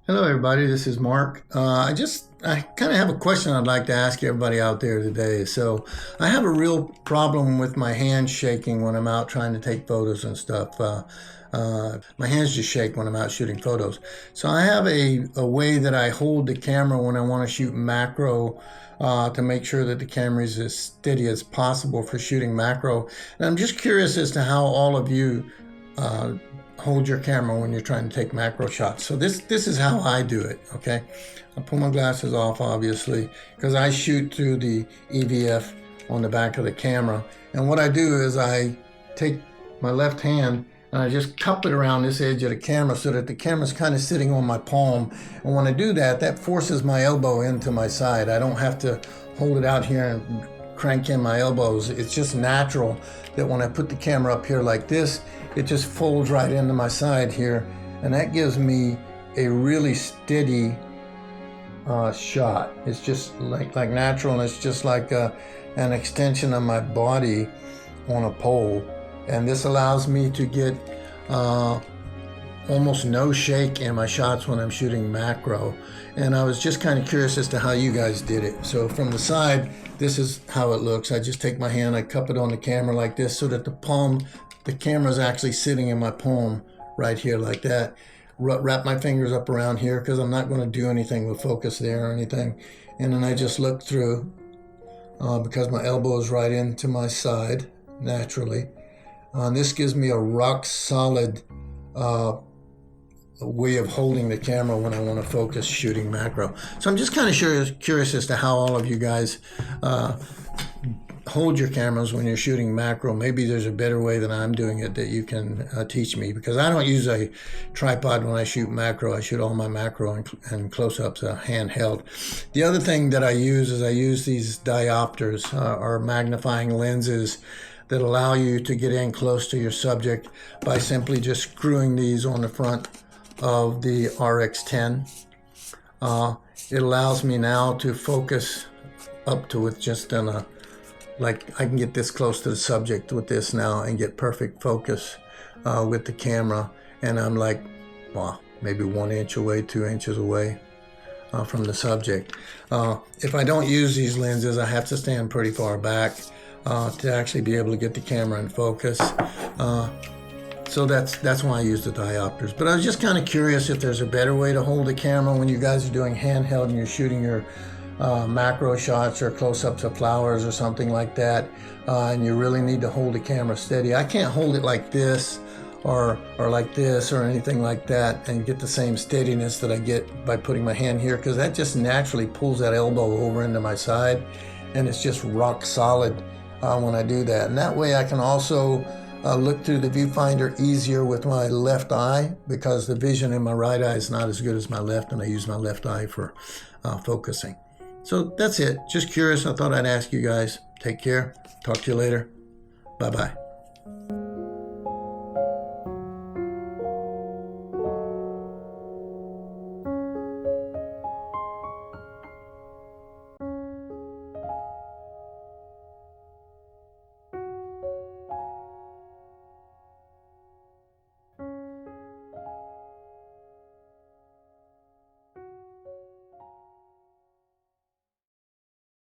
Hello everybody, this is Mark. I kind of have a question I'd like to ask everybody out there today. So I have a real problem with my hands shaking when I'm out trying to take photos and stuff. My hands just shake when I'm out shooting photos. So I have a way that I hold the camera when I want to shoot macro to make sure that the camera is as steady as possible for shooting macro. And I'm just curious as to how all of you hold your camera when you're trying to take macro shots. So this is how I do it, okay? I pull my glasses off, obviously, because I shoot through the EVF on the back of the camera. And what I do is I take my left hand and I just cup it around this edge of the camera so that the camera's kind of sitting on my palm. And when I do that, that forces my elbow into my side. I don't have to hold it out here and crank in my elbows. It's just natural that when I put the camera up here like this, it just folds right into my side here, and that gives me a really steady shot. It's just like natural, and it's just like an extension of my body on a pole. And this allows me to get almost no shake in my shots when I'm shooting macro. And I was just kind of curious as to how you guys did it. So from the side, this is how it looks. I just take my hand, I cup it on the camera like this so that the camera is actually sitting in my palm right here like that. Wrap my fingers up around here because I'm not going to do anything with focus there or anything. And then I just look through because my elbow is right into my side naturally. This gives me a rock solid way of holding the camera when I want to focus shooting macro. So I'm just kind of curious as to how all of you guys hold your cameras when you're shooting macro. Maybe there's a better way than I'm doing it that you can teach me, because I don't use a tripod when I shoot macro. I shoot all my macro and close-ups handheld. The other thing that I use is I use these diopters or magnifying lenses that allow you to get in close to your subject by simply just screwing these on the front of the RX10. It allows me now to focus up to with just like I can get this close to the subject with this now and get perfect focus with the camera. And I'm like, well, maybe 1 inch away, 2 inches away from the subject. If I don't use these lenses, I have to stand pretty far back to actually be able to get the camera in focus. So that's why I use the diopters. But I was just kind of curious if there's a better way to hold the camera when you guys are doing handheld and you're shooting your macro shots or close-ups of flowers or something like that, and you really need to hold the camera steady. I can't hold it like this or like this or anything like that and get the same steadiness that I get by putting my hand here, because that just naturally pulls that elbow over into my side, and it's just rock solid when I do that. And that way I can also look through the viewfinder easier with my left eye, because the vision in my right eye is not as good as my left, and I use my left eye for focusing. So that's it. Just curious. I thought I'd ask you guys. Take care. Talk to you later. Bye-bye.